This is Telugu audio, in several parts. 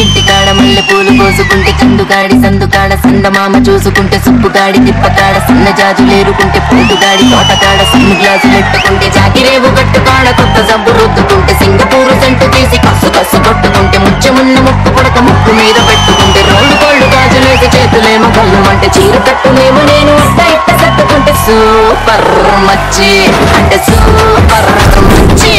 ఇంటికాడ మల్లె పూలు కోసుకుంటే కందుగాడి సందుకాడ సందమామ చూసుకుంటే సుప్పుగాడి తిప్పకాడ సన్న జాజులేరుకుంటే పోటుగాడి తోటకాడ సన్ను గ్లాసులు ఎట్టుకుంటే జాకిరేవు గట్టుకాడ కొత్త జబ్బు రుద్దుకుంటే సింగపూరు సెంటు తీసి కస్సు కస్సు కొట్టుకుంటే ముచ్చమున్న ముక్కు పుడక ముక్కు మీద పెట్టుకుంటే రోడ్డు కోళ్ళు గాజులేసి చేతులేమో కళ్ళు అంటే చీర కట్టునేమో నేను ఇట్ట ఇట్ట కట్టుకుంటే సూపర్ మచ్చి అంటే సూపర్ మచ్చి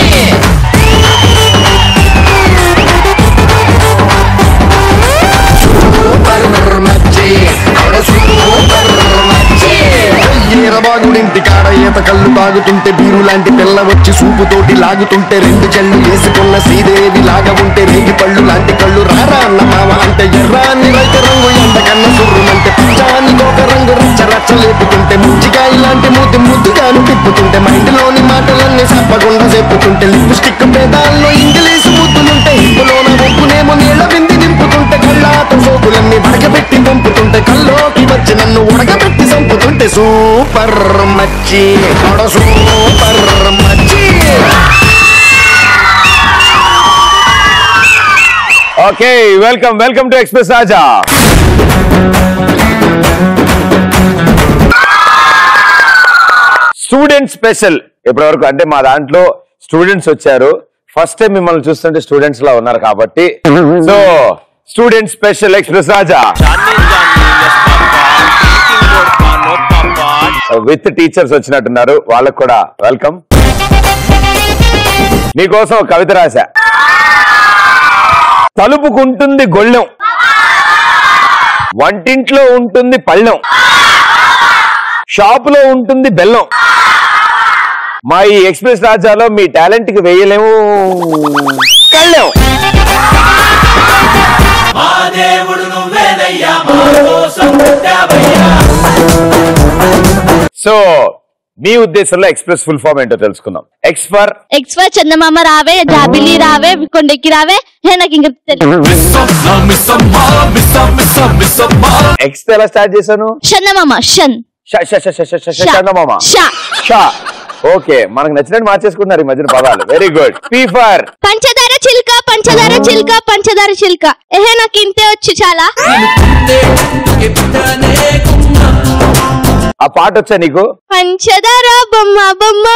బాగుడింటికాడ ఈత కళ్ళు తాగుతుంటే బీరు లాంటి పిల్ల వచ్చి సూపుతోటి లాగుతుంటే రెండు చెల్లు వేసుకున్న శ్రీదేవి లాగా ఉంటే రేగి పళ్ళు లాంటి కళ్ళు రారా అన్న మావ అంటే ఎర్రాన్ని రైత రంగు ఎండకన్న సుర్రుమంటే పచ్చాని ఒక రంగు రచ్చ రచ్చ లేపుతుంటే ముచ్చికాయ లాంటి మూతి ముద్దుగాను తిప్పుతుంటే మైండ్లోని మాటలన్నీ చెప్పకుండా చెప్పుతుంటే లిప్స్టిక్ పేదాల్లో ఇంగ్లీషు ముద్దులుంటే ఇంపులోన ఒప్పునేమో నీళ్ళ బింది నింపుతుంటే కళ్ళాత సోకులన్నీ వడకబెట్టి పంపుతుంటే కల్లోకి వచ్చి నన్ను ఉడకబెట్టి చంపుతుంటే సూపర్ మచ్చి సూపర్ మచ్చి. Okay welcome to express Raja. Student special ఇప్పటివరకు అంటే మా దాంట్లో స్టూడెంట్స్ వచ్చారు. ఫస్ట్ టైం మిమ్మల్ని చూస్తుంటే స్టూడెంట్స్ లా ఉన్నారు కాబట్టి so student special express Raja with teachers వచ్చినట్టున్నారు. వాళ్ళకు కూడా వెల్కమ్. మీకోసం కవిత రాశా. తలుపుకుంటుంది గొళ్ళెం, వంటింట్లో ఉంటుంది పళ్ళెం, షాపులో ఉంటుంది బెల్లం. మా ఈ ఎక్స్ప్రెస్ రాజాలో మీ టాలెంట్ కి వేయలేము కళ్ళెం. సో మీ ఉద్దేశంలో ఎక్స్ప్రెస్ ఫుల్ ఫామ్ ఏంటో తెలుసుకుందాం. ఎక్స్ ఫర్ చందమామ రావే, జాబిలి రావే, కొండెక్కి రావే. నాకు ఇంకా ఎక్స్ ఎలా స్టార్ట్ చేశాను? చందమామ చందమామ షా. ఓకే, మనకు నచ్చినట్టు మార్చేసుకున్నారు ఈ మధ్యన పదాలు. Very good. పి ఫర్ పంచదార చిల్క, పంచదార చిల్క, పంచదార చిల్క. నాకు ఇంతే వచ్చు చాలా. ఆ పాట వచ్చా నీకు? పంచదార బొమ్మ బొమ్మ.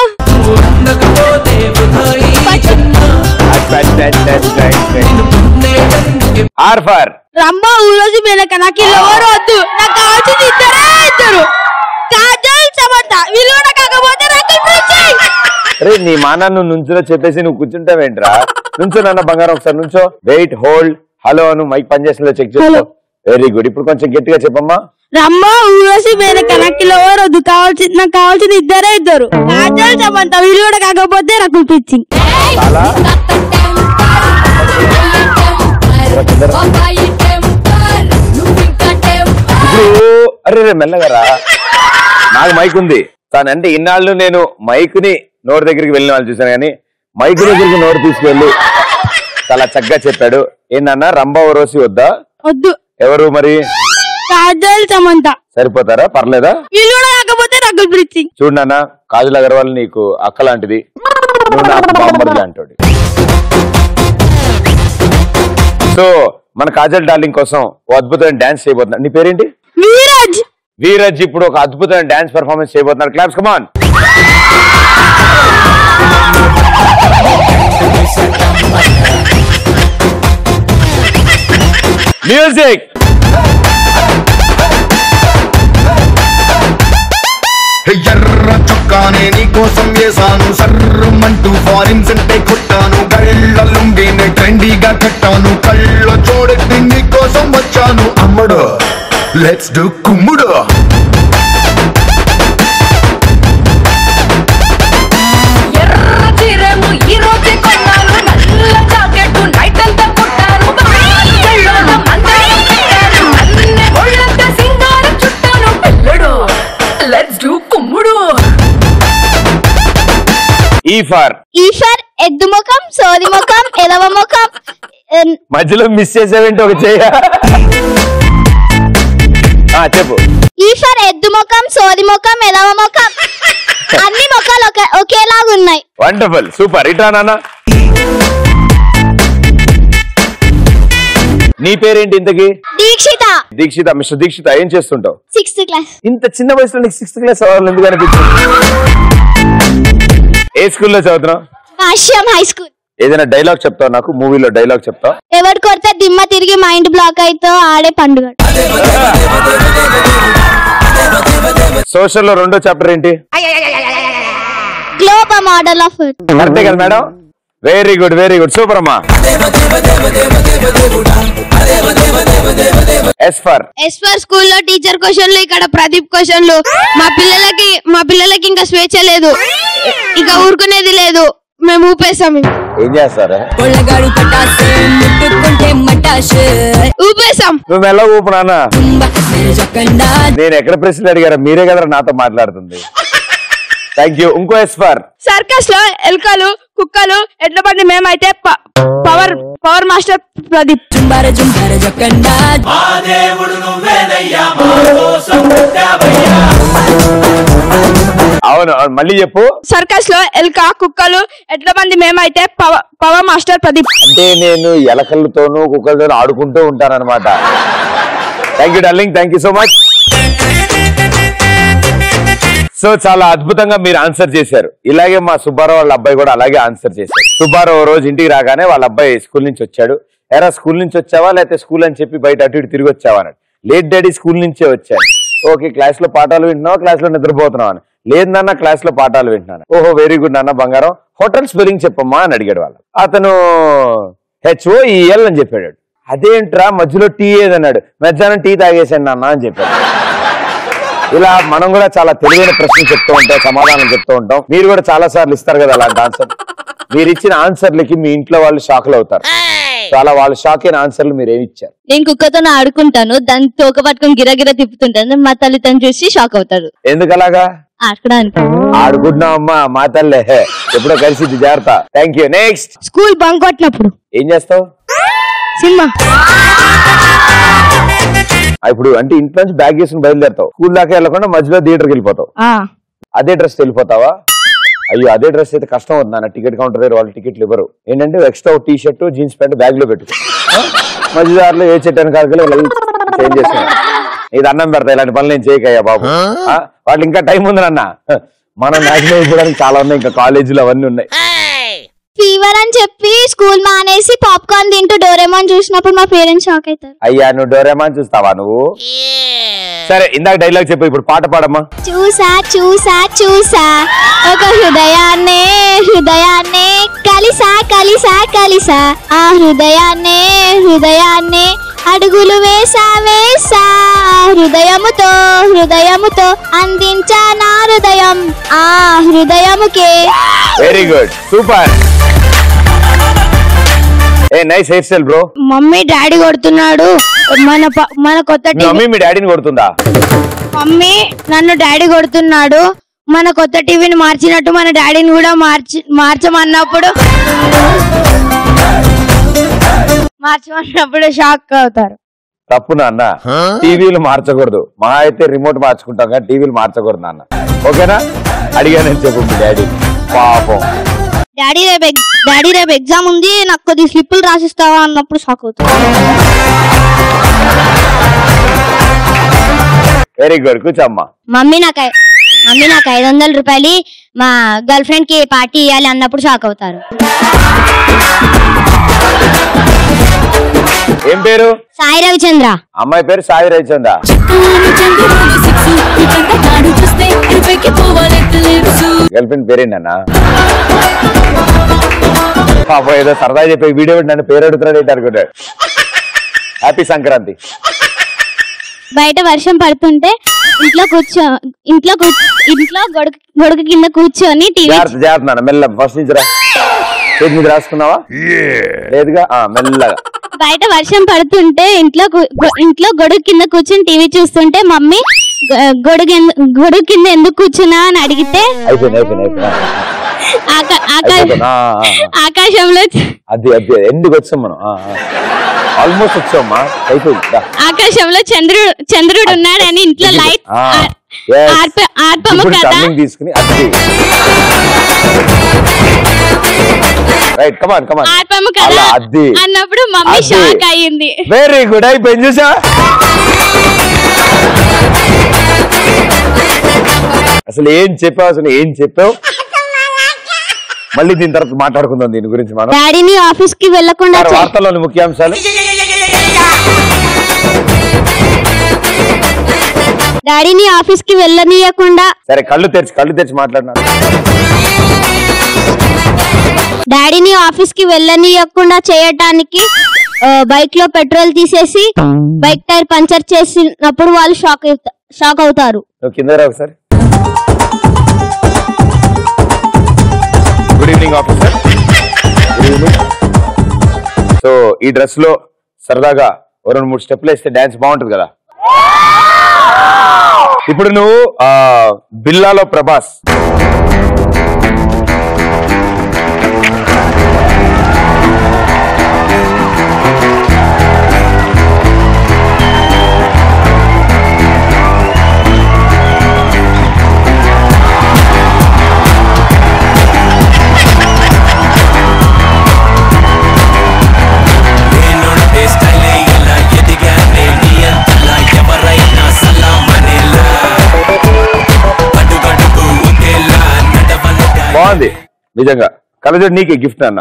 ఆర్ ఫర్ రంభ ఊరోజు మేనక. నాకు ఎవరు వద్దు, నాకు కావాల్సింది ఇద్దరు. కాజల్ సమంత విలువ కాకపోతే అరే నీ మానాన్ని నుంచులో చెప్పేసి నువ్వు కూర్చుంటావేంట్రా? నుంచో నాన్న బంగారం, ఒకసారి నుంచో. వెయిట్, హోల్డ్, హలో అను. మైక్ పనిచేస్తుందో చెక్ చేసుకో. Very good. ఇప్పుడు కొంచెం గట్టిగా చెప్పమ్మా. రమ్మ ఊరోసి మేనక. నాకు ఎవరు వద్దు, నాకు కావాల్సింది ఇద్దరు. కాజల్ సమంత విలువ కాకపోతే రకుల్ ప్రీత్ సింగ్. ఇప్పుడు అరే మెల్లగా రా, నాకు మైక్ ఉంది. తానంటే ఇన్నాళ్ళు నేను మైక్ ని నోటి దగ్గరికి వెళ్ళిన వాళ్ళు చూసాను, కానీ మైక్ దగ్గరికి నోరు తీసుకెళ్ళి చాలా చక్కగా చెప్పాడు. ఏందన్నా రంభా ఊరోసి వద్దా? వద్దు. ఎవరు మరి? కాజల్ సమంత. సరిపోతారా? పర్లేదా? కాకపోతే రకుల్ ప్రీత్ సింగ్. చూడు నాన్న, కాజల్ అగర్వాల్ నీకు అక్క లాంటిది, నువ్వు నాకు బాంబర్ లాంటి. సో మన కాజల్ డార్లింగ్ కోసం ఓ అద్భుతమైన డాన్స్ చేయబోతున్నా. నీ పేరేంటి? వీరాజ్. వీరాజ్ ఇప్పుడు ఒక అద్భుతమైన డాన్స్ పెర్ఫార్మెన్స్ చేయబోతున్నారు. Claps, come on. మ్యూజిక్. ఎర్ర చొక్కానే నీకోసం వేసాను, సర్రమంటూ ఫారిన్ సెంటే కొట్టాను, కళ్ళ లుంగినే ట్రెండీగా కట్టాను, కళ్ళ చూడెత్తి నీకోసం వచ్చాను. అమ్మడు లెట్స్ డు కుమ్ముడు. ఈ ఫర్ ఎద్దు ముఖం, సోది ముఖం, ఎలవ ముఖం. మధ్యలో మిస్ చేసావేంటి? ఒక చెయ్య చెప్పు. ఈ ఫర్ ఎద్దు ముఖం, సోది ముఖం, ఎలవ ముఖం. అన్ని ముఖాలు ఒకేలాగా ఉన్నాయి. Wonderful, super. ఇట్రా నాన్న. నీ పేరేంటి ఇంతకి? దీక్షిత. దీక్షిత. మిస్టర్ దీక్షిత, ఏం చేస్తుంటావు? 6th class. ఇంత చిన్న వయసులో నీకు 6th క్లాస్ అవ్వాలని ఎందుకు అనిపించింది? ఏ స్కూల్లో చదువుతున్నావు? భాష్యం హై స్కూల్. ఏదైనా డైలాగ్ చెప్తావు నాకు? మూవీలో డైలాగ్ చెప్తావు? ఎవరు కొడితే దిమ్మ తిరిగి మైండ్ బ్లాక్ అయితే ఆడే పండుగ. సోషల్ లో రెండో చాప్టర్ ఏంటి? గ్లోబ్ మోడల్ ఆఫ్ కరెక్టే కదా madam? Very good, very good, super అమ్మా. ఎస్ ఫర్ స్కూల్లో టీచర్ క్వశ్చన్లు, ఇక్కడ ప్రదీప్ క్వశ్చన్లు. మా పిల్లలకి ఇంకా స్వేచ్ఛ లేదు, ఇక ఊరుకునేది లేదు, మేము ఊపేసాం. ఏం చేస్తారా? ఊపేసాం. నువ్వు ఎలా ఊపు నాన్న? నేను ఎక్కడ ప్రశ్నలు అడిగారా? మీరే కదా నాతో మాట్లాడుతుంది. Thank you. ఇంకో ఎస్ ఫర్ సర్కస్ లో ఎలుకలు, కుక్కలు, ఎడ్ల బండి, మేమైతే పవర్ మాస్టర్ ప్రదీప్. అవును, మళ్ళీ చెప్పు. సర్కస్ లో ఎలుక, కుక్కలు, ఎడ్ల బండి, మేమైతే పవర్ మాస్టర్ ప్రదీప్. అంటే నేను ఎలకలతోనూ కుక్కలతోనూ ఆడుకుంటూ ఉంటాను అనమాట. Thank you darling, thank you so much. So చాలా అద్భుతంగా మీరు ఆన్సర్ చేశారు. ఇలాగే మా సుబ్బారావు వాళ్ళ అబ్బాయి కూడా అలాగే ఆన్సర్ చేశారు. సుబ్బారావు రోజు ఇంటికి రాగానే వాళ్ళ అబ్బాయి స్కూల్ నుంచి వచ్చాడు. ఎరా స్కూల్ నుంచి వచ్చావా లేకపోతే స్కూల్ అని చెప్పి బయట అటు ఇటు తిరిగి వచ్చావా అన్నాడు. లేట్ డాడీ స్కూల్ నుంచే వచ్చాను. ఓకే, క్లాస్ లో పాఠాలు వింటున్నావా క్లాస్ లో నిద్రపోతున్నావు అని? లేదు నాన్న, క్లాస్ లో పాఠాలు వింటున్నాను. ఓహో వెరీ గుడ్ నాన్న బంగారం. హోటల్ స్పెల్లింగ్ చెప్పమ్మా అని అడిగాడు వాళ్ళు. అతను HOEL అని చెప్పాడు. అదేంట్రా మధ్యలో టీ ఏదన్నాడు. మధ్యాహ్నం టీ తాగేసాను నాన్న అని చెప్పాడు. ఇలా మనం కూడా చాలా తెలివైన ప్రశ్నలు చెప్తూ ఉంటాం, సమాధానం చెప్తూ ఉంటాం. మీరు కూడా చాలా సార్లు ఇస్తారు కదా అలాంటి ఆన్సర్. మీరు ఇచ్చిన ఆన్సర్లకి మీ ఇంట్లో వాళ్ళు షాక్లు అవుతారు. చాలా వాళ్ళు షాక్ అయిన ఆన్సర్లు మీరు ఏమి ఇచ్చారు? నేను కుక్కతో ఆడుకుంటాను, దాన్ని తోక పట్టుకుని గిరగిర తిప్పుతుంటాను, మా తల్లిదండ్రులు చూసి షాక్ అవుతారు. ఎందుకు అలాగా? ఆడుకోవడానికి. ఆడుకుంటున్నావు అమ్మా, మా తల్లే ఎప్పుడో కలిసి జాగ్రత్త. Thank you. Next. School bunk కొట్టినప్పుడు ఏం చేస్తావు? సినిమా. ఇప్పుడు అంటే ఇంట్లో నుంచి బ్యాగ్ చేసుకుని బయలుదేరుతావు, స్కూల్ దాకా వెళ్ళకుండా మధ్యలో థియేటర్కి వెళ్ళిపోతావు. అదే డ్రెస్ వెళ్ళిపోతావా? అయ్యో, అదే డ్రెస్ అయితే కష్టం అవుతుంది నాన్న. టికెట్ కౌంటర్ దగ్గర వాళ్ళు టికెట్లు ఇవ్వరు. ఏంటంటే extra T shirt, jeans pant bag లో పెట్టు. మధ్యదారులో ఏ చెట్టు కాదు చేంజ్ చేస్తాను. ఇది అన్నం పెడతా, ఇలాంటి పనులు నేను చేయకయ్యా బాబు. వాళ్ళు ఇంకా టైం ఉంది నాన్న, మనం మ్యాక్సిమం అయిపోవడానికి చాలా ఉన్నాయి, ఇంకా కాలేజీలు అవన్నీ ఉన్నాయి. ఫీవర్ అని చెప్పి స్కూల్ మానేసి పాప్కార్న్ తింటూ డోరేమాన్ చూసినప్పుడు మా పేరెంట్స్ షాక్ అవుతారు. అయ్యా, నువ్వు డోరేమాన్ చూస్తావా నువ్వు? సరే, ఇందాక డైలాగ్ చెప్పు, ఇప్పుడు పాట పాడమ్మా. చూసా చూసా చూసా ఒక హృదయాన్నే కలిసా కలిసా కలిసా ఆ హృదయాన్నే అడుగులు వేసా హృదయముతో అందించా నా హృదయం ఆ హృదయముకే. Very good, super. A nice hair style bro. Mummy daddy కొడుతున్నాడు, మన కొత్త మమ్మీ మీ డాడీని కొడుతుందా? మమ్మీ నన్ను డాడీ కొడుతున్నాడు, మన కొత్త టీవీని మార్చినట్టు మన డాడీని కూడా మార్చమన్నప్పుడు షాక్ అవుతారు. తప్పు నాన్న, టీవీలు మార్చకూడదు. మహా అయితే రిమోట్ మార్చుకుంటాం కానీ టీవీలు మార్చకూడదు నాన్న. ఓకేనా? అడిగానని చెప్పు మీ డాడీ. పాపం. డాడీ రేపు ఎగ్జామ్ ఉంది, నాకు కొద్ది స్లిప్పులు రాసిస్తావా అన్నప్పుడు షాక్ అవుతుంది. వెరీ గుడ్, కూర్చోమ్మా. మమ్మీ నాకు 500 రూపాయలు మా గర్ల్ ఫ్రెండ్ కి పార్టీ ఇవ్వాలి అన్నప్పుడు షాక్ అవుతారు. ఏం పేరు? సాయి రవిచంద్ర. అమ్మాయి పేరు సాయి రవిచంద్ర. గర్ల్ ఫ్రెండ్ పేరేంటన్నా? పాప ఏదో సరదా చెప్పే వీడియో నన్ను పేరు అడుగుతున్నాడు ఏంటి అనుకుంటాడు. హ్యాపీ సంక్రాంతి. బయట వర్షం పడుతుంటే ఇంట్లో గొడుగు కింద కూర్చొని జాగ్రత్త మెల్ల. ఫస్ట్ నుంచి చేతి మీద రాసుకున్నావా? లేదుగా, మెల్లగా. బయట వర్షం పడుతుంటే ఇంట్లో గొడుగు కింద కూర్చొని టీవీ చూస్తుంటే మమ్మీ గొడుగు కింద ఎందుకు కూర్చున్నా అని అడిగితే ఆకాశంలో అది ఎందుకు వచ్చాం మనం? ఆల్మోస్ట్ వచ్చామా, అయిపోయింది. ఆకాశంలో చంద్రుడు ఉన్నాడని ఇంట్లో లైట్ ఆర్పము కదా తీసుకుని రైట్ కమాన్ కమాన్ ఆపము కదా అది అన్నప్పుడు మమ్మీ షాక్ అయ్యింది. వెరీ గుడ్ అయిపోయింది చూసా. అసలు ఏం చెప్పావు మళ్ళీ దీని తర్వాత మాట్లాడుకుందాం దీని గురించి మనం. డాడీని ఆఫీస్ కి వెళ్ళకుండా వార్తల్లోని ముఖ్యాంశాలు. డాడీని ఆఫీస్ కి వెళ్ళనీయకుండా సరే కళ్ళు తెరిచి మాట్లాడినా. డాడీని ఆఫీస్ కి వెళ్ళనీయకుండా చేయటానికి బైక్ లో పెట్రోల్ తీసేసి బైక్ టైర్ పంచర్ చేసినప్పుడు వాళ్ళు షాక్ అవుతారు. కింద రా ఒకసారి. Good evening officer. Good evening. So ఈ డ్రెస్ లో సరదాగా 2-3 స్టెప్లు వేస్తే డాన్స్ బాగుంటుంది కదా. ఇప్పుడు నువ్వు బిల్లాలో ప్రభాస్. బాగుంది నిజంగా. కలజోడు నీకే గిఫ్ట్ అన్న,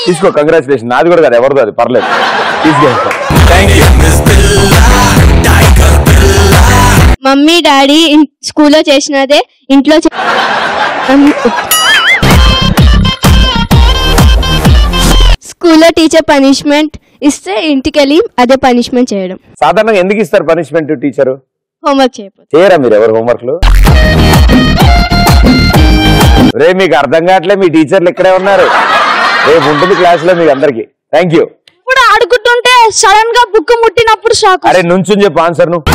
తీసుకో. కంగ్రాచులేషన్. నాది కూడా కదా, ఎవరిదో అది, పర్లేదు, తీసుకో. మమ్మీ డాడీ స్కూల్లో చేసినదే ఇంట్లో స్కూల్లో టీచర్ పనిష్మెంట్ ఇస్తే ఇంటికి వెళ్ళి అదే పనిష్మెంట్ చేయడం. సాధారణంగా ఎందుకు ఇస్తారు పనిష్మెంట్ టీచరు? హోంవర్క్ చేయరా మీరు ఎవరు హోంవర్క్లు? రే మీకు అర్థం కావట్లే, మీ టీచర్లు ఇక్కడే ఉన్నారు, రేపు ఉంటుంది క్లాస్ లో మీకు అందరికి. Thank you. ఇప్పుడు ఆడుకుంటుంటే సడన్ గా బుక్ ముట్టినప్పుడు షాక్. అరే నుంచుని చెప్పు ఆన్సర్ నువ్వు.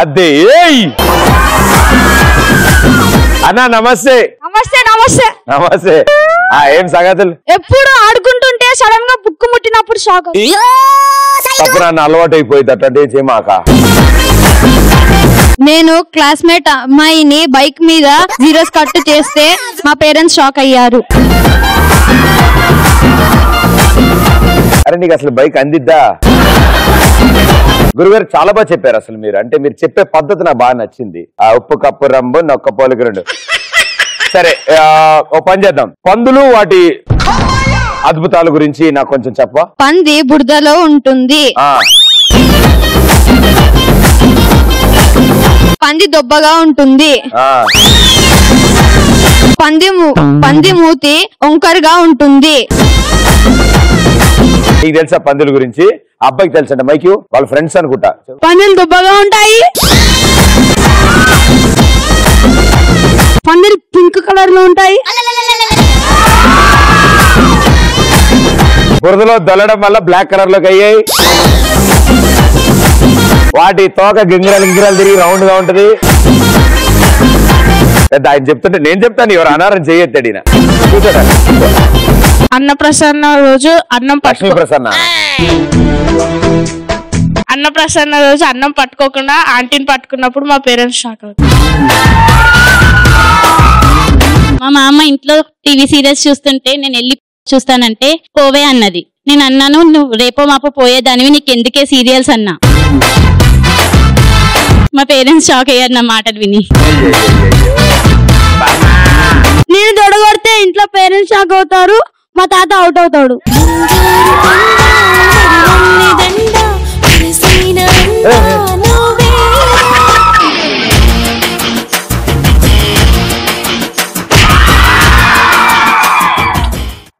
అదే అన్నా నమస్తే. నమస్తే నమస్తే నమస్తే. ఏం సంగతులు? ఎప్పుడు ఆడుకుంటుంటే సడన్ గా బుక్ ముట్టినప్పుడు షాక్. తప్పు నన్ను అలవాటు అయిపోయింది, అట్లాంటి చేయమాక. నేను క్లాస్మేట్ అమ్మాయిని బైక్ మీద జీరోస్ కట్ చేస్తే మా పేరెంట్స్ షాక్ అయ్యారు. అరే నీకు అసలు బైక్ అందిద్దా? గురుగారు చాలా బాగా చెప్పారు అసలు మీరు. అంటే మీరు చెప్పే పద్ధతి నాకు బాగా నచ్చింది. ఆ ఉప్పు కప్పు రంబు నొక్క పోలిక 2. సరే ఓ పని చేద్దాం, పందులు వాటి అద్భుతాల గురించి నాకు కొంచెం చెప్పవా? పంది బురదలో ఉంటుంది, పంది దొబ్బగా ఉంటుంది, పంది మూతి వంకరగా ఉంటుంది. నీకు తెలుసా పందుల గురించి? అబ్బాయికి తెలుసంట, మైకి వాళ్ళ ఫ్రెండ్స్ అనుకుంటా. పందులు దొబ్బగా ఉంటాయి, పందులు పింక్ కలర్ లో ఉంటాయి, బురదలో దొల్లడం వల్ల బ్లాక్ కలర్ లోకి అయ్యాయి, వాటి తోక గింగిరాలు తిరిగి రౌండ్ గా ఉంటది. ఆయన చెప్తుంటే నేను చెప్తాను, ఎవరు అనారం చేయొద్దాడు ఈయన. అన్నప్రసన్న రోజు అన్నం అన్నప్రసన్న రోజు అన్నం పట్టుకోకుండా ఆంటీని పట్టుకున్నప్పుడు మా పేరెంట్స్ షాక్ అవుతారు. మా మామ ఇంట్లో టీవీ సీరియల్స్ చూస్తుంటే నేను వెళ్ళి చూస్తానంటే పోవే అన్నది. నేను అన్నాను, నువ్వు రేపో మాపో పోయేదానివి, నీకు ఎందుకే సీరియల్స్ అన్నా. మా పేరెంట్స్ షాక్ అయ్యారు నా మాటలు విని. నేను దొడగొడితే ఇంట్లో పేరెంట్స్ షాక్ అవుతారు, మా తాత అవుట్ అవుతాడు.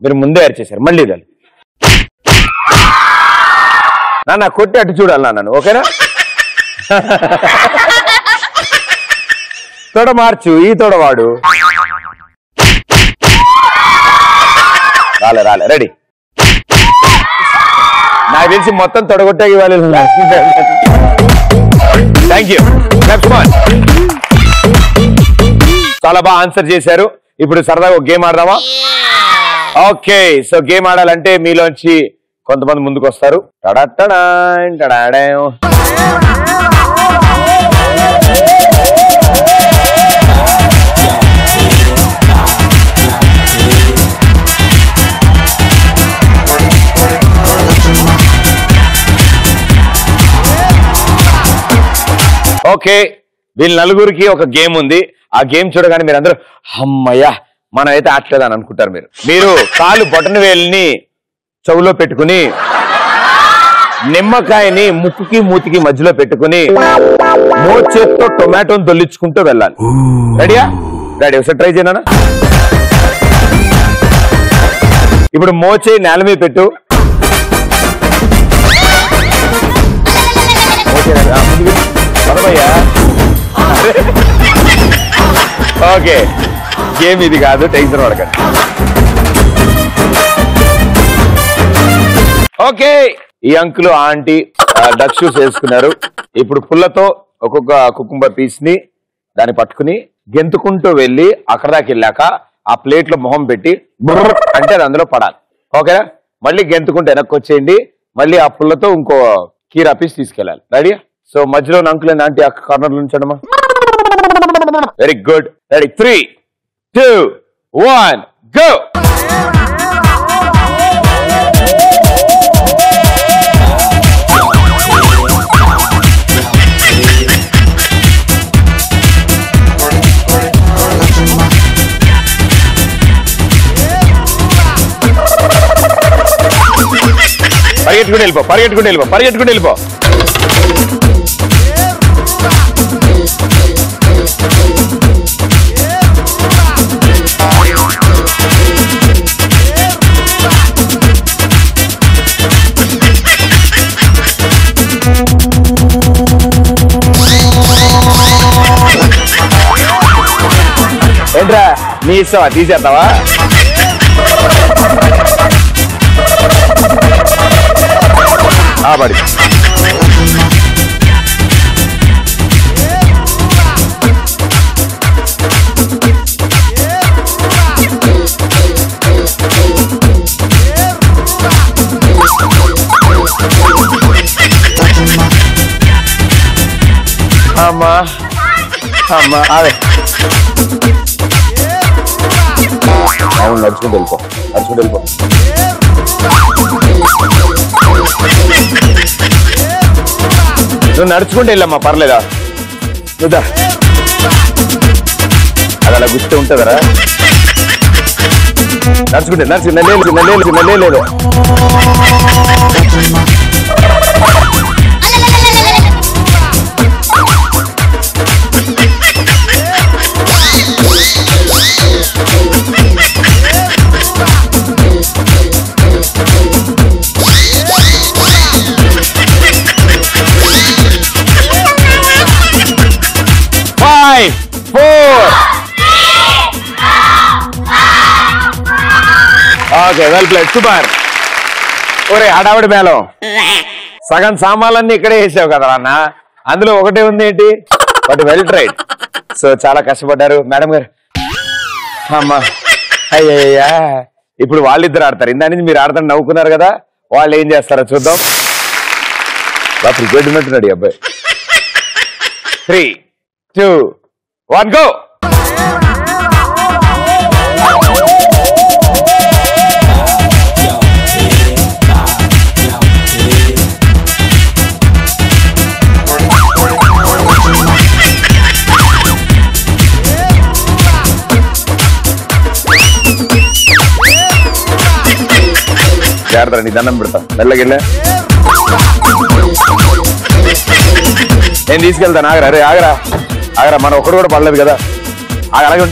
మీరు ముందే అరిచేశారు, మళ్ళీ నాన్న కొట్టి అటు చూడాలి నన్ను, ఓకేనా? తొడ మార్చు, ఈ తొడవాడు రాలే రెడీ. నాకు తెలిసి మొత్తం తొడగొట్టాకి ఇవ్వాలి. Thank you. చాలా బాగా ఆన్సర్ చేశారు. ఇప్పుడు సరదాగా ఒక గేమ్ ఆడదామా? ఓకే, సో గేమ్ ఆడాలంటే మీలోంచి కొంతమంది ముందుకు వస్తారు. ఓకే, వీళ్ళ నలుగురికి ఒక గేమ్ ఉంది. ఆ గేమ్ చూడగానే మీరు అందరూ అమ్మయ్యా మనం అయితే ఆటలేదని అనుకుంటారు. మీరు కాలు బొటన వేలిని చెవులో పెట్టుకుని నిమ్మకాయని ముక్కుకి మూతికి మధ్యలో పెట్టుకుని మోచేత్తో టొమాటోని దొల్లించుకుంటూ వెళ్ళాలి. రెడీయా? రెడీ. ఒకసారి ట్రై చేయనా? ఇప్పుడు మోచే నేల మీద పెట్టు. ఓకే, గేమ్ ఇది కాదు, టెన్షన్ పడకండి. ఓకే, ఈ అంకుల్ ఆంటీ డక్ షూస్ వేసుకున్నారు. ఇప్పుడు పుల్లతో ఒక్కొక్క కుకుంబర్ పీస్ ని దాన్ని పట్టుకుని గెంతుకుంటూ వెళ్ళి అక్కడ దాకా వెళ్ళాక ఆ ప్లేట్ లో మొహం పెట్టి బుర్ర అంటే అది అందులో పడాలి. ఓకేనా? మళ్ళీ గెంతుకుంటూ వెనక్కి వచ్చేయండి. మళ్ళీ ఆ పుల్లతో ఇంకో కీరా పీస్ తీసుకెళ్ళాలి. రెడీ? సో మధ్యలో అంకుల్ ఆంటీ ఆ కార్నర్ ఉంచడమా. Very good. రెడీ? 3, 2, 1 గో. పరిగెట్టుకుని వెళ్ళిపో. ఏంట్రా నీ ఇస్తావా? తీసేస్తావా? పడి అమ్మా అదే అవును, నడుచుకుంటూ వెళ్ళిపో. నువ్వు నడుచుకుంటూ వెళ్ళమ్మా, పర్లేదా? చూద్దా అది అలా గుర్తు ఉంటుందరా. నడుచుకుంటే నల్లేదు. Okay, well played, super. ఒరే హడావిడి మేళం, సగం సామాన్లన్నీ ఇక్కడే వేసావు కదా అన్న, అందులో ఒకటే ఉంది ఏంటి? But well tried. సో చాలా కష్టపడ్డారు మేడం గారు. అమ్మా అయ్యయ్యా, ఇప్పుడు వాళ్ళిద్దరు ఆడతారు. ఇందా నుంచి మీరు ఆడతారు, నవ్వుకున్నారు కదా, వాళ్ళు ఏం చేస్తారో చూద్దాం. క్రికెట్ ఉన్నట్టున్నాడు ఈ అబ్బాయి. 3, 2, 1 గో. జాగ్రత్త, నీ దండం పెడతా. మెల్లగిల్లే నేను తీసుకెళ్తాను. ఆగరా, అరే ఆగరా, మనం ఒక్కడు కూడా పడలేదు కదా. అలాగే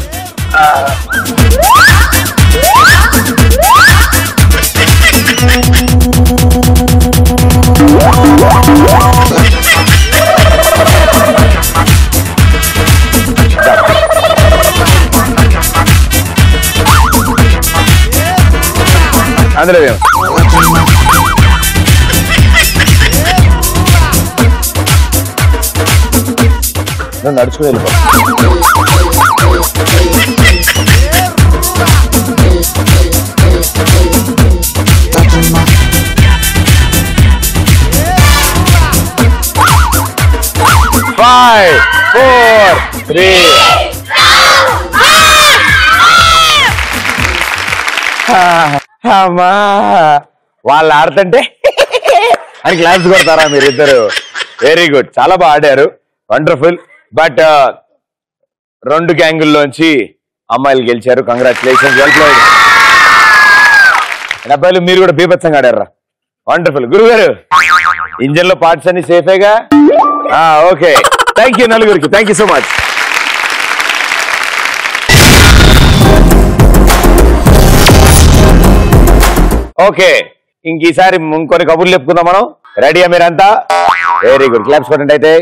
అందులో నడుచుకుని వెళ్ళిపో. Five, 4, 3. అమ్మా వాళ్ళు ఆడుతుంటే అని క్లాస్ కొడతారా మీరిద్దరు? వెరీ గుడ్, చాలా బాగా ఆడారు. వండర్ఫుల్. బట్ 2 గ్యాంగుల్లోంచి అమ్మాయిలు గెలిచారు. Congratulations, well played. అబ్బాయిలు మీరు కూడా బీభత్సంగా ఆడారా. వండర్ఫుల్. గురుగారు ఇంజన్ లో పార్ట్స్ అన్ని సేఫేగా? ఓకే, థ్యాంక్ యూ నలుగురికి, thank you so much. Okay, ఇంక ఈసారి ఇంకొన్ని కబుర్లు చెప్పుకుందాం మనం. రెడీయా మీరంతా? వెరీ గుడ్, క్లాప్స్ కొట్టండి. అయితే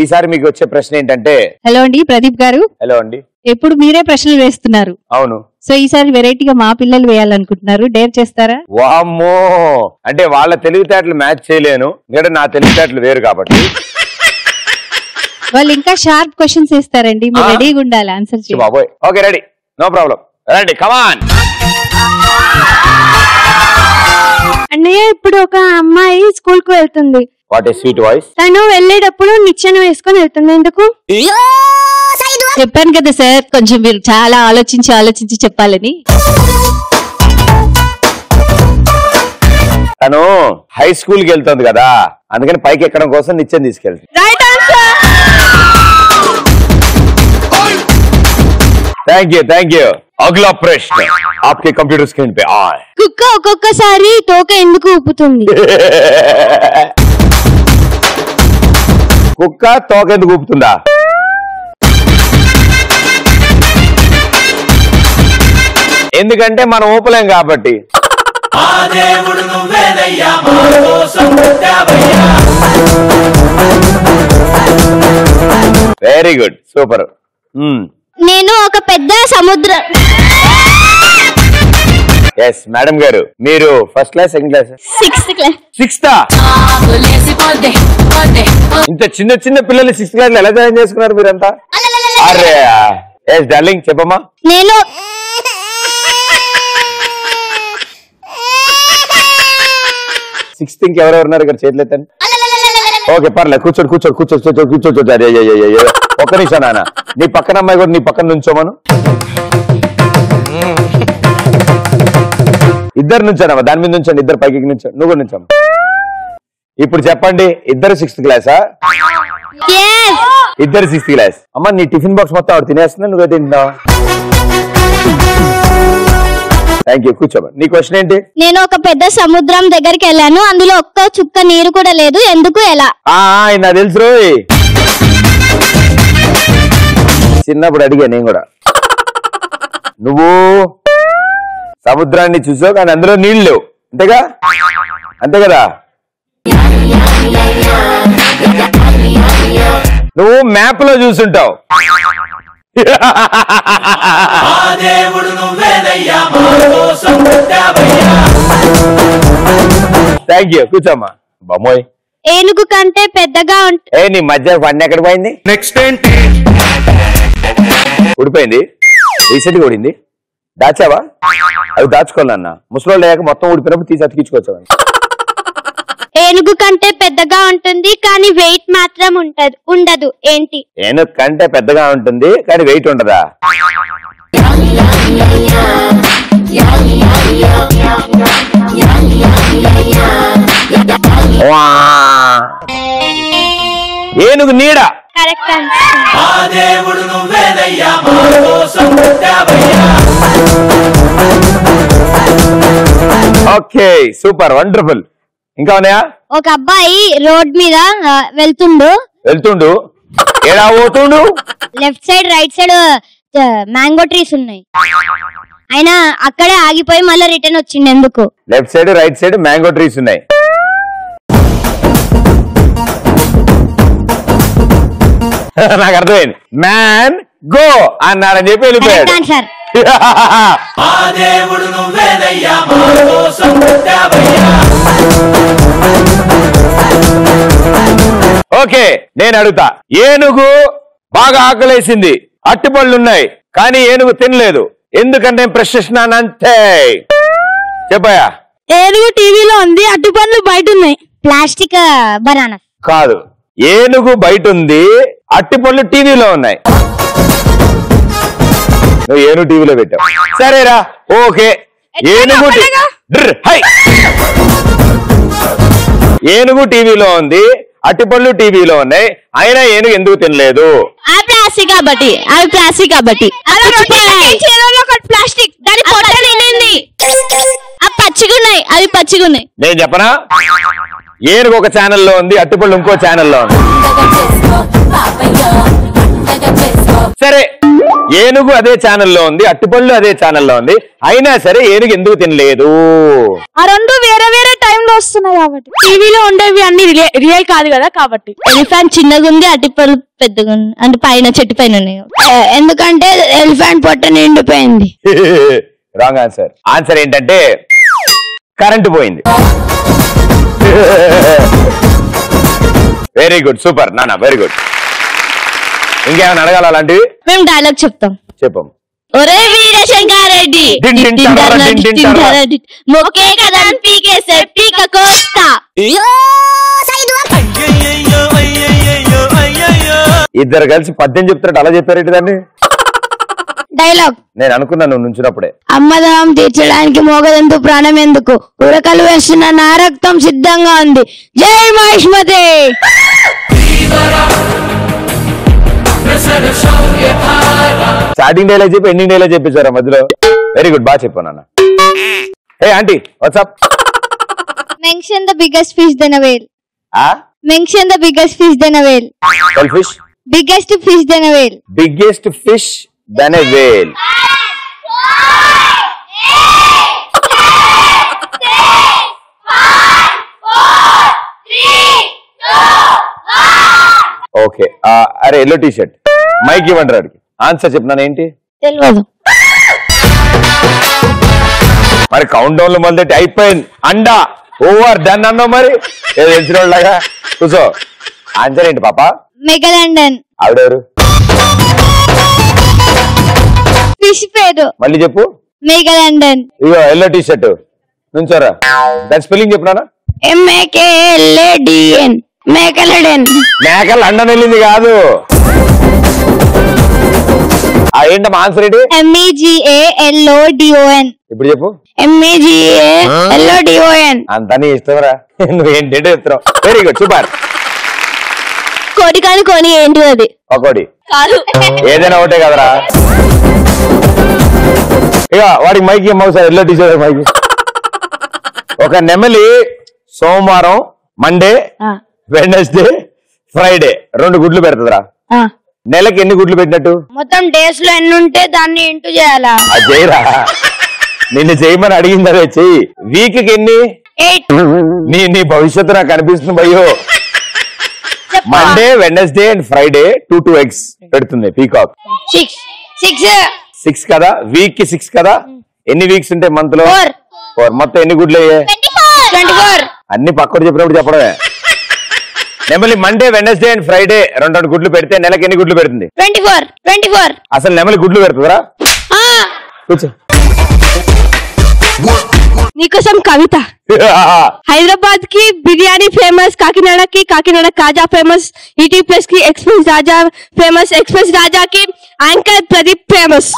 ఈసారి మీకు వచ్చే ప్రశ్న ఏంటంటే, హలో అండి ప్రదీప్ గారు. హలో అండి. ఎప్పుడు మీరే ప్రశ్నలు వేస్తున్నారు. అవును. సో ఈసారి వెరైటీగా మా పిల్లలు వేయాలనుకుంటున్నారు, డేర్ చేస్తారా? వామ్మో, అంటే వాళ్ళ తెలివితేటలు మ్యాచ్ చేయలేను, ఎందుకంటే నా తెలివితేటలు వేరు కాబట్టి. వాళ్ళు ఇంకా షార్ప్ క్వశ్చన్స్ ఇస్తారండి, మీరు రెడీగా ఉండాలి ఆన్సర్ చేయాలి. బాబోయ్, ఓకే రెడీ, నో ప్రాబ్లం, రండి, కమాన్. అన్నయ్య, ఇప్పుడు ఒక అమ్మాయి స్కూల్ కు వెళ్తుంది. What a sweet voice. తను వెళ్ళేటప్పుడు నిచ్చెన వేసుకొని వెళ్తుంది. ఎందుకు? చెప్పాను కదా సార్, కొంచెం మీరు చాలా ఆలోచించి చెప్పాలని. తను హై స్కూల్ కి వెళ్తుంది కదా, అందుకని పైకి ఎక్కడం కోసం నిచ్చెన తీసుకెళ్తుంది. Right answer. Thank you. అగలా ప్రశ్న आपके कंप्यूटर स्क्रीन पे आए. కుక్క ఒక్కొక్కసారి తోక ఎందుకు ఊపుతుంది? కుక్క తోక ఎందుకు ఊపుతుందా? ఎందుకంటే మనం ఊపలేం కాబట్టి. Very good, super. నేను ఒక పెద్ద సముద్రం. ఎస్ మేడం గారు, మీరు first class, second class? 6th class. 6th. ఇంత చిన్న పిల్లల్ని 6th క్లాస్ లో ఎలా జాయిన్ చేసుకున్నారు మీరంతా? అరే ఎస్ డార్లింగ్, చెప్పమ్మా. నేను సిక్స్త్ ఇంకెవరెవరు ఉన్నారు ఇక్కడ? చేతులు ఎత్తండి. ఓకే, పర్లేదు, కూర్చోండి. అదే ఒక్క నిమిషం నాన్న, నీ పక్కన అమ్మాయి కూడా నీ పక్కన నుంచోమను. ఇద్దరు నుంచానమ్మా, దాని మీద నుంచండి, ఇద్దరు పైకి నుంచో, నువ్వు కూడా నుంచోమ్మా. ఇప్పుడు చెప్పండి, ఇద్దరు 6th క్లాసా? ఇద్దరు 6th క్లాస్. అమ్మా, నీ టిఫిన్ బాక్స్ మొత్తం ఆవిడ తినేస్తున్నా, నువ్వే తింటున్నావా? థ్యాంక్ యూ, కూర్చోమా. నీ క్వశ్చన్ ఏంటి? నేను ఒక పెద్ద సముద్రం దగ్గరికి వెళ్ళాను, అందులో ఒక్క చుక్క నీరు కూడా లేదు, ఎందుకు, ఎలా? నాకు తెలుసు రోయ్, చిన్నప్పుడు అడిగా నేను కూడా. నువ్వు సముద్రాన్ని చూసావు కానీ అందులో నీళ్ళు లేవు, అంతేగా? అంతే కదా? నువ్వు మ్యాప్ లో చూసుంటావు. థ్యాంక్ యూ, కూర్చోమ్మా. బొమ్మోయ్, ఏనుగు కంటే పెద్దగా ఏ నీ మధ్య పన్ను ఎక్కడ పోయింది? నెక్స్ట్ ఏంటి? ఊడిపోయింది, రీసెంట్ గా ఊడింది. దాచావా? అవి దాచుకోవాలన్నా, ముసలోళ్ళు లేక మొత్తం ఊడిపోయినప్పుడు తీసి అతికించుకోవచ్చు. ఏనుగు కంటే పెద్దగా ఉంటుంది కానీ వెయిట్ మాత్రం ఉండదు, ఏంటి? ఏనుగు కంటే పెద్దగా ఉంటుంది కానీ వెయిట్ ఉండదా? ఏనుగు నీడ. Correct okay, super, wonderful. ఇంకా ఉన్నాయా? ఒక అబ్బాయి రోడ్ మీద వెళ్తుండు. ఎలా పోతుండు? Left side right side mango trees ఉన్నాయి, ఆయన అక్కడే ఆగిపోయి మళ్ళీ రిటర్న్ వచ్చిండు, ఎందుకు? Left side right side mango trees ఉన్నాయి. నాకు అర్థమైంది, మ్యాన్ గో అన్నాడని చెప్పి వెళ్ళిపోయాడు. ఆన్సర్. ఓకే, నేను అడుగుతా. ఏనుగు బాగా ఆకలేసింది, అట్టిపళ్ళున్నాయి, కానీ ఏనుగు తినలేదు, ఎందుకంటే ప్రశ్నిస్తున్నాను అంతే. చెప్పాయా? ఏనుగు టీవీలో ఉంది, అట్టిపండ్లు బయట ఉన్నాయి. Plastic banana. కాదు, ఏనుగు బయట ఉంది, అట్టిపళ్ళు టీవీలో ఉన్నాయి. నువ్వు ఏనుగు టీవీలో పెట్టావు, సరేరా, ఓకే. ఏనుగు టీవీలో ఉంది, అట్టిపళ్ళు టీవీలో ఉన్నాయి, అయినా ఏనుగు ఎందుకు తినలేదు? అవి ప్లాస్టిక్ కాబట్టి ప్లాస్టిక్ దాని పొట్ట తినింది. అవి పచ్చిగున్నాయి, అవి పచ్చిగున్నాయి. నేను చెప్పనా, ఏనుగు ఒక ఛానల్లో ఉంది, అట్టిపళ్ళు ఇంకో ఛానల్లో ఉంది. సరే, ఏనుగు అదే ఛానల్లో ఉంది, అట్టిపళ్ళు అదే ఛానల్లో ఉంది, అయినా సరే ఏనుగు ఎందుకు తినలేదు? ఆ రెండు వేరే వేరే టైంలో వస్తున్నాయి కాబట్టి. టీవీలో ఉండేవి అన్ని రియల్ కాదు కదా కాబట్టి. ఎలిఫెంట్ చిన్నగా ఉంది, అట్టిపళ్ళు పెద్దగా ఉంది, అంటే పైన చెట్టు పైన ఉన్నాయి. ఎందుకంటే ఎలిఫెంట్ పొట్ట నిండిపోయింది. Wrong answer. ఆన్సర్ ఏంటంటే కరెంటు పోయింది. వెరీ గుడ్, సూపర్ నాన్న, వెరీ గుడ్. ఇంకేమైనా అడగాల అలాంటివి? మేము డైలాగ్ చెప్తాం. చెప్పం. ఒరే వీరశంకారెడ్డి, మొక్కే కదా పీకేసే పీక కోస్తా. ఇద్దరు కలిసి పద్యం చెప్తారట, అలా చెప్పారేంటి దాన్ని? డైలాగ్ నేను అనుకున్నాను నువ్వు నుంచినప్పుడే. అమ్మదం తీర్చడానికి మోగదంతు ప్రాణం ఎందుకు, ఉరకలు వేస్తున్న నా రక్తం సిద్ధంగా ఉంది. జై మహిష్మతి. స్టార్టింగ్ డైలాగ్ చెప్పి ఎండింగ్ డైలాగ్ చెప్పించారా మధ్యలో? వెరీ గుడ్, బాగా చెప్పాను అన్న. Hey aunty, what's up? Mention the biggest fish than a whale. Mention the biggest fish than a whale. Fish? Biggest fish than a whale. Biggest fish than a whale. Okay, అరే ఎల్లో టీ షర్ట్ మైక్ ఇవ్వండి రాడికి. ఆన్సర్ చెప్పినాను ఏంటి? తెలియదు. మరి కౌంట్ డౌన్ లో మొదలెట్టి అయిపోయింది. అండా ఓవర్ డన్ అన్నావు, మరి ఏదో తెలిసిన వాళ్ళగా కూర్చో. ఆన్సర్ ఏంటి పాప? Megalodon. ఆవిడెవరు? ఫిష్ పేరు. మళ్ళీ చెప్పు. Megalodon. ఇగో ఎల్లో టీ షర్ట్ నుంచోరా. దాని స్పెల్లింగ్ చెప్పినానా? MAKLADN. మేకలడెన్. మేకలు లండన్ వెళ్ళింది కాదు. ఏంటమ్మా ఆన్సర్ ఏంటి? MEGALODON. ఇప్పుడు చెప్పు. MEGALODON. అంతా నీ ఇష్టంరా, నువ్వేంటంటే చెప్తున్నావు. Very good, super. కోడి కాని కొని ఏంటి అది? ఒకటి కాదు, ఏదైనా ఒకటే కదరా. ఇక వాడికి మైక్ ఇవ్వవు సార్, ఎల్లో టీచర్ మైక్. ఒక నెమలి సోమవారం, మండే, వెడ్నెస్డే, ఫ్రైడే 2 గుడ్లు పెడుతుందిరా. నెలకి ఎన్ని గుడ్లు పెట్టినట్టు? మొత్తం డేస్ లో ఎన్ని ఉంటే దాన్ని ఇంటూ చేయాలా? అది చేయరా, నిన్ను చేయమని అడిగింది అదే చెయ్యి. వీక్ కి ఎన్ని? 8. నీ భవిష్యత్తు నాకు కనిపిస్తుంది భయ్యో. Monday, Wednesday and Friday 2 eggs పెడుతుంది పీకాక్. 6 కదా, వీక్ కి 6 కదా. ఎన్ని వీక్స్ ఉంటాయి మంత్ లో? 4. మొత్తం ఎన్ని గుడ్లు అయ్యాయి? 24. అన్ని పక్కన చెప్పినప్పుడు చెప్పడమే. నెమలి మండే, వెడ్నెస్డే అండ్ ఫ్రైడే 2 గుడ్లు పెడితే నెలకి ఎన్ని గుడ్లు పెడుతుంది? 24. అసలు నెమలి గుడ్లు పెడుతుందిరా? కూర్చో. నీకోసం కవిత. హైదరాబాద్ కి బిర్యానీ ఫేమస్, కాకినాడ కాజా ఫేమస్, ఈటీ ప్లస్ కి ఎక్స్ప్రెస్ రాజా ఫేమస్, ఎక్స్ప్రెస్ రాజా కి యాంకర్ ప్రదీప్ ఫేమస్.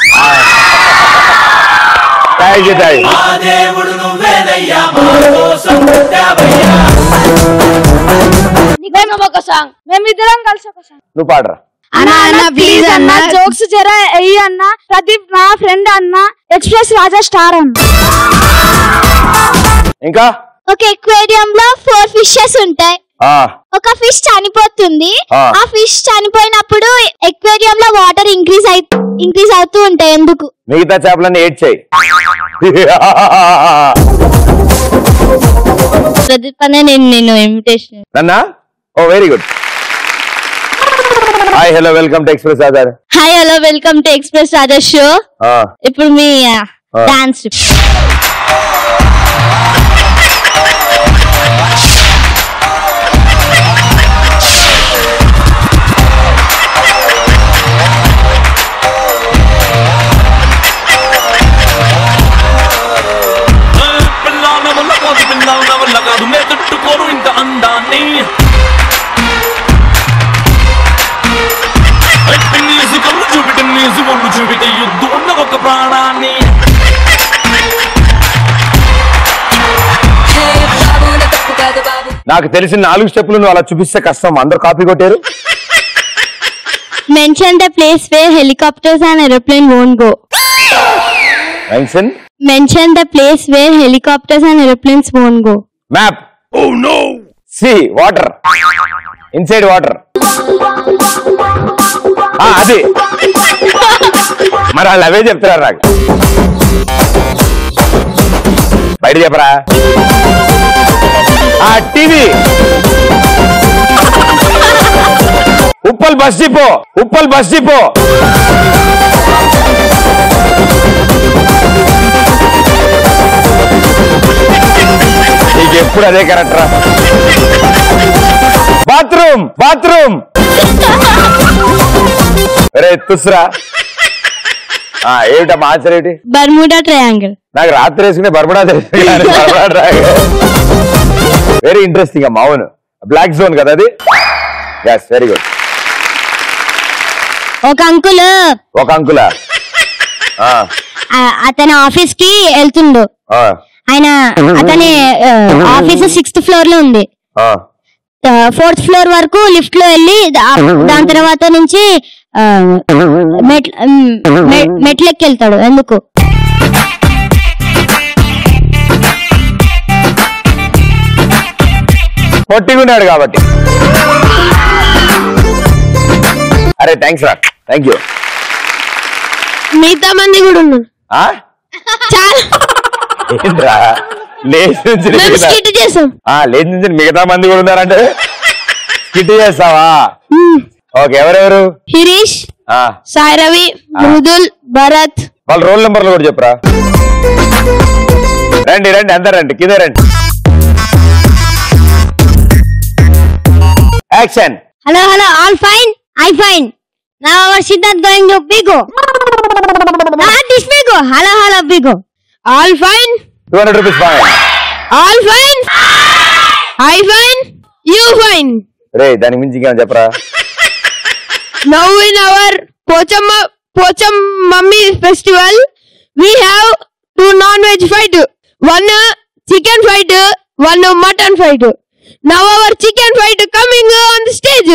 ఒక సాంగ్ మేమిద్దరం కలిసి ఒక సాంగ్. నువ్వు పాడరా. అన్న ప్లీజ్ అన్న, జోక్స్ జరా అయ్యి అన్న, ప్రదీప్ నా ఫ్రెండ్ అన్న, ఎక్స్ప్రెస్ రాజా స్టార్ అన్న. ఇంకా ఒక ఎక్వేరియం లో 4 ఫిషెస్ ఉంటాయి. ఒక ఫిష్ చనిపోతుంది. ఆ ఫిష్ చనిపోయినప్పుడు ఎక్వేరియం లో వాటర్ ఇంక్రీజ్ అవుతూ ఉంటాయి. ఎందుకు? మిగతా చేపలన్నీ ఏడ్చాయి. ప్రదీప్ అనే నేను ఇన్విటేషన్. నన్నా? Oh very good. Hi hello welcome to express Raja. Hi hello welcome to express Raja show. ఇప్పుడు మీ డాన్స్ నాకు తెలిసిన 4 స్టెప్పులు నువ్వు అలా చూపిస్తే కష్టం, అందరూ కాపీ కొట్టారు. Mention the place where helicopters and aeroplane won't go. Mention the place where helicopters and aeroplanes won't go. Map. Oh no. Sea water, inside water. అది మరి వాళ్ళు అవే చెప్తున్నారు నాకు. బయట చెప్పరా. TV. Uppal bus depot, Uppal bus depot. నీకు ఎప్పుడు అదే కరెక్ట్ రా. Bathroom, bathroom. రే తుస్రా. ఏమిటమ్మా ఆన్సర్ ఏంటి? Bermuda Triangle. నాకు రాత్రి వేసుకునే బర్ముడా వెరీ ఇంట్రెస్టింగ్ అమ్మా. అవును, బ్లాక్ జోన్ కదా అది. Yes, very good. ఒక అంకుల్ అతని ఆఫీస్ కి వెళ్తుండు. అతని ఆఫీస్ 6th floor లో ఉంది. 4th floor వరకు లిఫ్ట్ లో వెళ్ళి దాని తర్వాత నుంచి మెట్లెక్కి వెళ్తాడు. ఎందుకు? పొట్టిగున్నాడు కాబట్టి. అరే థ్యాంక్స్ రా, థ్యాంక్ యూ. మిగతా మంది కూడా ఉన్నారు. ఏంట్రా లేచి నుంచి మిగతా మంది కూడా ఉన్నారంటే స్కిట్ చేస్తావా? ఓకే, ఎవరెవరు? హిరీష్, సాయి రవి, మృదుల్, భరత్. వాళ్ళ రోల్ నెంబర్లు కూడా చెప్పరా. రండి రండి, అందరు రండి, కింద రండి. Action. Hello hello, all fine, I fine. Now our Siddharth going to Bigo. Not this Bigo. Hello hello Bigo. All fine. 200 rupees fine. All fine. I fine. You fine. రే దానికి మించి ఇంకా చెప్పరా. Now in our Pocham Mummy festival, we have 2 non-veg fight. 1 chicken fight, 1 mutton fight. Now our chicken fight coming on the stage.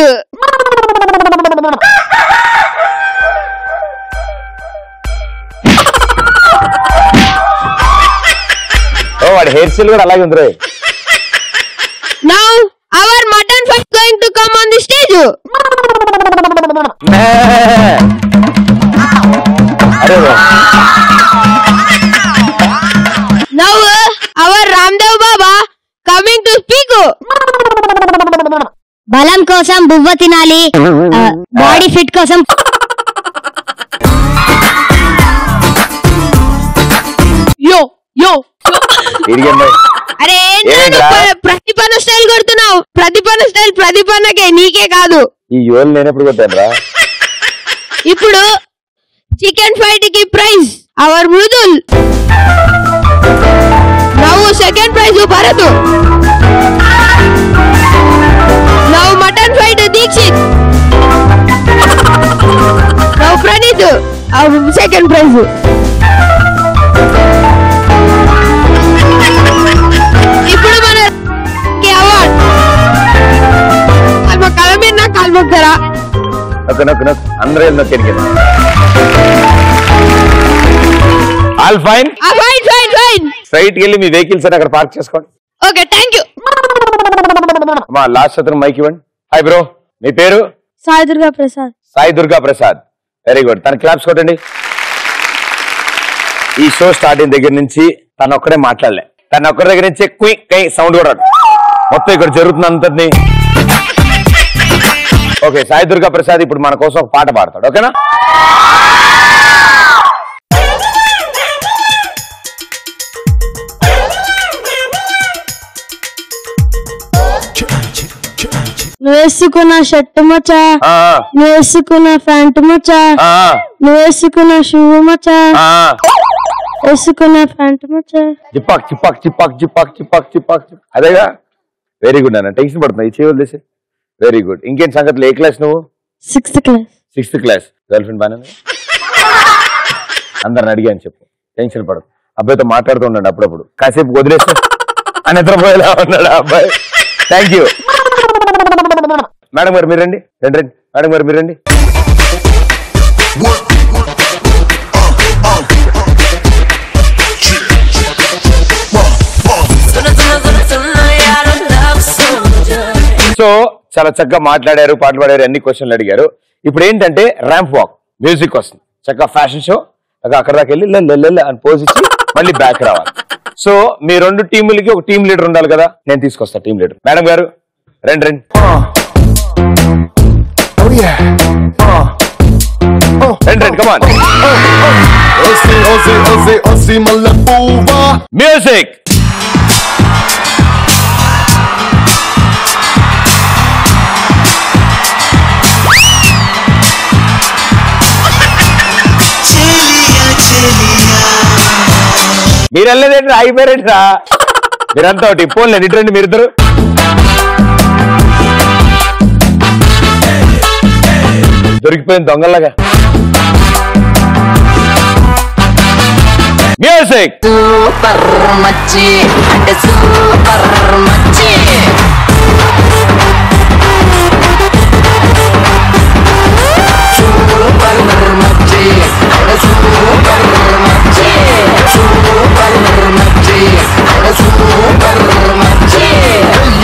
ఓ వాడి హెయిర్ స్టైల్ కూడా అలాగే ఉంది రే. Now our mutton fight going to come on the stage. Now our Ramdev Baba coming to speak. బలం కోసం బువ్వ తినాలి, బాడీ ఫిట్ కోసం. యో యో అరే ప్రతిపన్న స్టైల్ కొడుతున్నావు. ప్రతిపన్న స్టైల్ ప్రతిపన్నకే, నీకే కాదు. ఈ యోల్ నేను ఎప్పుడు కొట్టాను రా. ఇప్పుడు చికెన్ ఫైట్ కి ప్రైజ్ అవర్ మృదుల్. నవ్వు సెకండ్ ప్రైజ్ భరత్. నవ్వు మటన్ ఫైట్ దీక్షిత్. నవ్వు ప్రణీత్ సెకండ్ ప్రైజ్. ఇప్పుడు మన అవార్డ్ కళ మీద నా కాల్మొక్కరా. అందరూ నొక్కి ఆల్ ఫైన్. స్ట్రైట్ వెళ్ళి మీ వెహికల్స్ అని అక్కడ పార్క్ చేసుకోండి. Okay, thank you. మా లాస్ట్ అతను మైక్ ఇవ్వండి. హాయ్ బ్రో, మీ పేరు? సాయి దుర్గా ప్రసాద్. Sai Durga Prasad, very good. తన క్లాప్స్ కొట్టండి. ఈ షో స్టార్ట్ అయిన దగ్గర నుంచి తను ఒక్కడే మాట్లాడలే. తన ఒక్కరి దగ్గర నుంచి ఎక్కువ సౌండ్ కూడా మొత్తం ఇక్కడ జరుగుతుంది అంతని. ఓకే, సాయి దుర్గా ప్రసాద్ ఇప్పుడు మన కోసం ఒక పాట పాడతాడు. ఓకేనా? నువ్వు వేసుకున్న షర్ట్ మచ్చా, నువ్వు వేసుకున్న ప్యాంట్ మచ్చా, నువ్వు వేసుకున్న షూ మచ్చా, వేసుకున్న ప్యాంట్ మచ్చా. చిపాక్ చిపాక్ చిపాక్ చిపాక్ చిపాక్ చిపాక్. అదేగా, వెరీ గుడ్ అన్న. టెన్షన్ పడుతున్నాయి చేయవద్దు చేసి. Very good. ఇంకేంటి సంగతులు? ఏ క్లాస్ నువ్వు? 6th class. 6th class. Girl friend బాగా అందరిని అడిగాను చెప్పు. టెన్షన్ పడదు. అబ్బాయితో మాట్లాడుతూ ఉండండి అప్పుడప్పుడు. కాసేపు వదిలేస్తే అని నిద్రపోయేలా ఉన్నాడు అబ్బాయి. Thank you. మేడం గారు మీరు రండి. రండి రండి. మేడం గారు మీరు రండి. సో చాలా చక్కగా మాట్లాడారు, పాటలు పాడారు, అన్ని క్వశ్చన్లు అడిగారు. ఇప్పుడు ఏంటంటే ర్యాంప్ వాక్ మ్యూజిక్ వస్తుంది, చక్కగా ఫ్యాషన్ షో అక్కడ దాకా వెళ్ళి లెల్లెల్ల అని పోజ్ ఇచ్చి మళ్ళీ బ్యాక్ రావాలి. సో మీ రెండు టీములకి ఒక టీం లీడర్ ఉండాలి కదా, నేను తీసుకొస్తా టీం లీడర్. మేడం గారు రండి రండి. రండి రండి, కమాన్. మ్యూజిక్. మీరు వెళ్ళలేదండి, ఆగిపోయారండి రా మీరంతా ఒకటి. పోన్లే ఇటు మీరిద్దరు. దొరికిపోయింది దొంగల్లాగా. మ్యూజిక్. సూపర్ మచ్చి అంటే సూపర్ మచ్చి. సూపర్ మచ్చి అంటే సూపర్ మచ్చి. సూపర్ మచ్చి అంటే సూపర్ మచ్చి.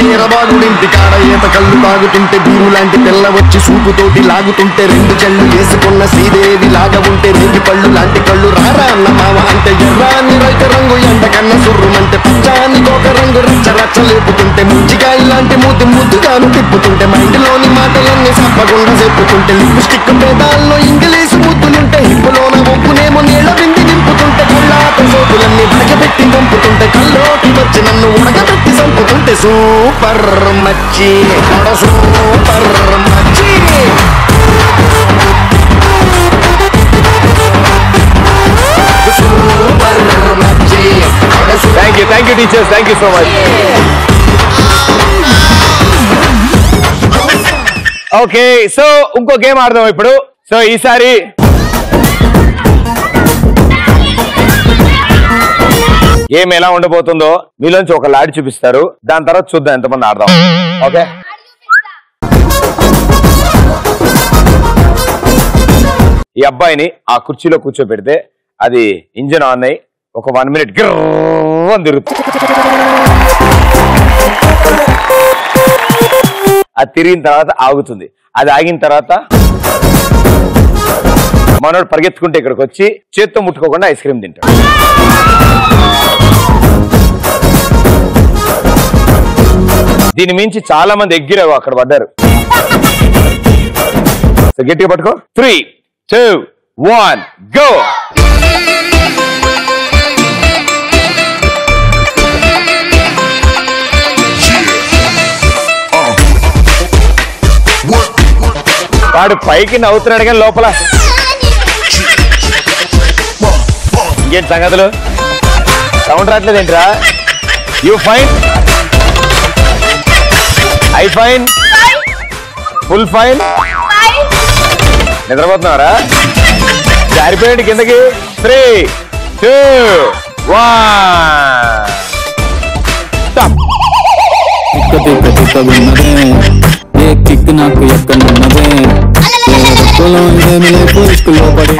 ఈరబాగుడింటి కాడ ఈత కళ్ళు తాగుతుంటే బీరు లాంటి పిల్ల వచ్చి సూపుతోటి లాగుతుంటే రెండు చెళ్ళు వేసుకున్న శ్రీదేవి లాగా ఉంటే రేగి పళ్ళు లాంటి కళ్ళు రారా అన్న మామ అంటే ఎర్రాని రైత రంగు ఎండ కన్న సుర్రుమంటే పచ్చాని గోక రంగు రచ్చ రచ్చ లేపుతుంటే ముంచికాయ లాంటి మూతి ముద్దుగాను తిప్పుతుంటే మైండ్లోని మాటలన్నీ సప్పకుండా చెప్పుతుంటే లిప్స్టిక్ పేదాల్లో ఇంగ్లీషు ముద్దులుంటే హిప్పులోన ఒప్పునేమో నీళ్ళ బింది నింపుతుంటే కళ్ళాట సోపులన్నీ బడకబెట్టి పంపుతుంటే కల్లోకి వచ్చి నన్ను ఉడకబెట్టి చంపుతుంటే సూపర్ మచ్చి సూపర్ మచ్చి. Thank you teachers, thank you so much. Okay, so ఇంకో గేమ్ ఆడదాం ఇప్పుడు. సో ఈసారి గేమ్ ఎలా ఉండబోతుందో మీలోంచి ఒక లాడి చూపిస్తారు, దాని తర్వాత చూద్దాం ఎంతమంది ఆడదాం. ఓకే, ఈ అబ్బాయిని ఆ కుర్చీలో కూర్చోబెడితే అది ఇంజన్ ఆన్ అయ్యి ఒక 1 minute గిర్రని తిరుగుతుంది. అది తిరిగిన తర్వాత ఆగుతుంది. అది ఆగిన తర్వాత మనోడు పరిగెత్తుకుంటే ఇక్కడికి వచ్చి చేత్తో ముట్టుకోకుండా ఐస్ క్రీమ్ తింటాడు. దీని మించి చాలా మంది ఎగ్గిరావు అక్కడ పడ్డారు. గట్టిగా పట్టుకో. 3, 2, 1 గో. వాడు పైకి నవ్వుతున్నాడు కానీ లోపల ఇంకేంటి సంగతులు? సౌండ్ రావట్లేదు ఏంట్రా? You fine, I fine, full fine. నిద్రపోతున్నారా? జారిపోయాడు కిందకి. 3, 2, 1 stop.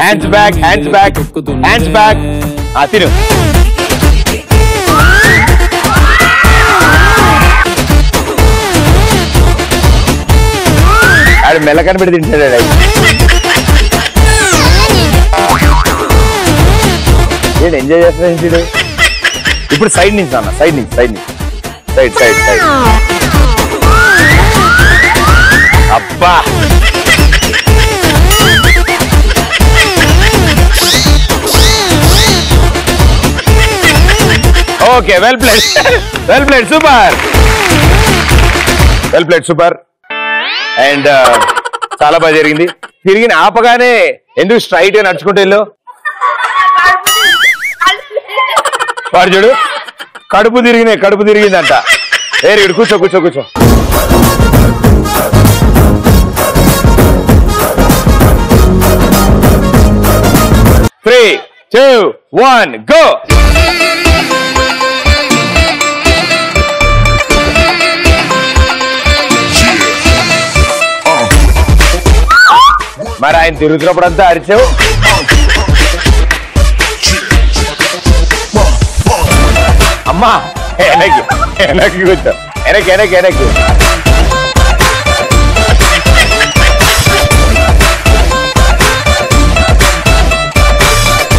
Hands back, hands back, hands back. తిను. ఆడు మెల్ల కనిపెట్టి తింటాడు. ఏంటి ఎంజాయ్ చేస్తాడు ఇప్పుడు? సైడ్ నుంచి అన్న, సైడ్ నుంచి, సైడ్ నుంచి, సైడ్ సైడ్ సైడ్. అబ్బా, okay, well played, well played, super, well played, super. And చాలా బాగా జరిగింది. తిరిగిన ఆపగానే ఎందుకు స్ట్రైట్ గా నడుచుకుంటూ వెళ్ళు? వాడు చూడు, కడుపు తిరిగిందంట. వెరీ గుడ్, కూర్చో కూర్చో కూర్చో. Three, 2, 1 go. మరి ఆయన తిరుగుతున్నప్పుడు అంతా అరిచావు. అమ్మా వెనక్కి వెనక్కి కూర్చో, వెనక్కి వెనక్కి వెనక్కి.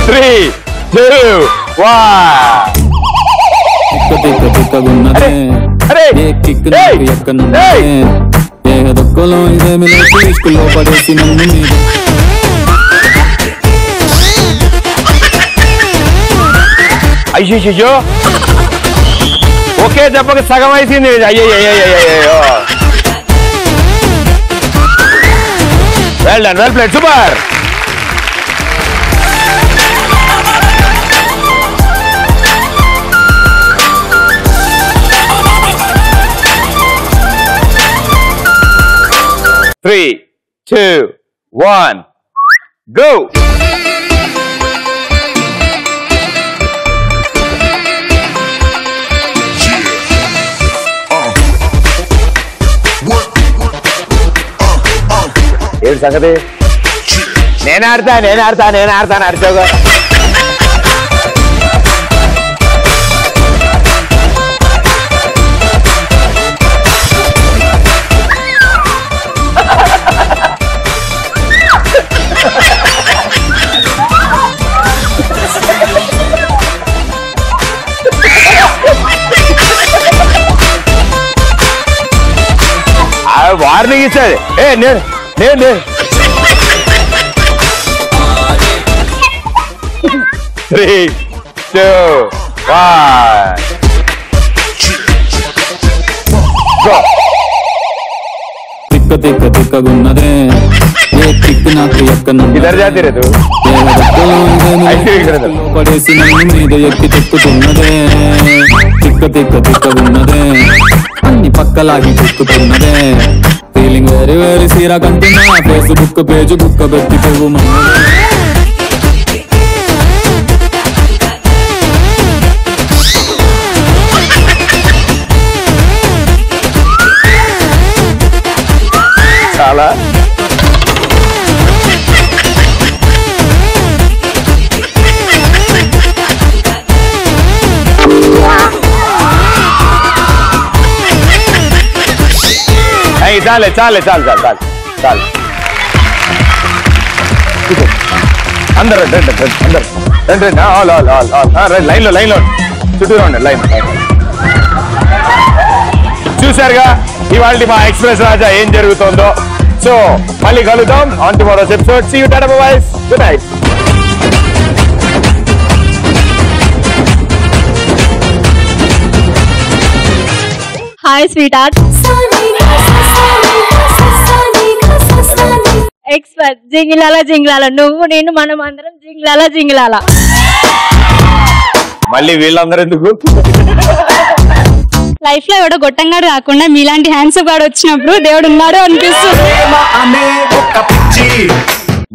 3, 2, 1. అయ్యో ఒకే దెబ్బకి సగం అయిపోయింది. అయ్యో well done, well played, super. Three, 2, 1, go. ఏడు సంగతి? నేను ఆడతా అరిచావుగా. వార్నింగ్ ఇచ్చాడు. నేను 3, 2, 1, go. తిక్కగున్నదే ఏ తిక్కు నాకు ఇద్దరు జాతి రేదు పడేసి నన్ను మీద ఎక్కి తిప్పుతున్నదే. తిక్కగున్నదే అన్ని పక్కలాగి తిక్కుతున్నదే. ఫీలింగ్ వెరీ వెరీ సీరా కంటున్నా. ఫేస్బుక్ పేజ్ బుక్క పెట్టి పువ్వు చాలా చాలే చాలే చాలు చాలు చాలు చాలు. అందరూ లైన్ లో చుట్టూ లైన్. చూసారుగా ఇవాళ మా ఎక్స్ప్రెస్ రాజా ఏం జరుగుతుందో. సో మళ్ళీ కలుద్దాం on tomorrow's episode. See you, టాటా, bye bye, good night. Hi sweetheart. Expert జింగిలాల నువ్వు నేను మనం అందరం జింగిలాల. మళ్ళీ వీళ్ళందరూ ఎందుకు? లైఫ్ లో ఎవడో గొట్టంగాడు కాకుండా మీలాంటి హ్యాండ్సమ్ గాడు వచ్చినప్పుడు దేవుడు ఉన్నాడు అనిపిస్తుంది.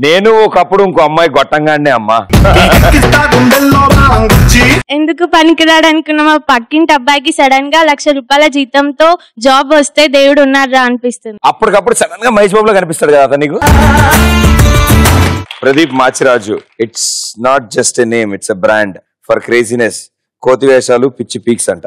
నేను ఒకప్పుడు ఇంకో అమ్మాయి గొట్టంగానే అమ్మా. ఎందుకు పనికిరాడు అనుకున్న మా పక్కింటి అబ్బాయికి సడన్ గా 1,00,000 రూపాయల జీతంతో జాబ్ వస్తే దేవుడు ఉన్నారా అనిపిస్తుంది. అప్పటికప్పుడు సడన్ గా మహేష్ బాబులో కనిపిస్తాడు కదా అతను నీకు. Pradeep Machiraju, it's not just a name, it's a brand for craziness. కోతి వేషాలు, పిచ్చి పీక్స్ అంట.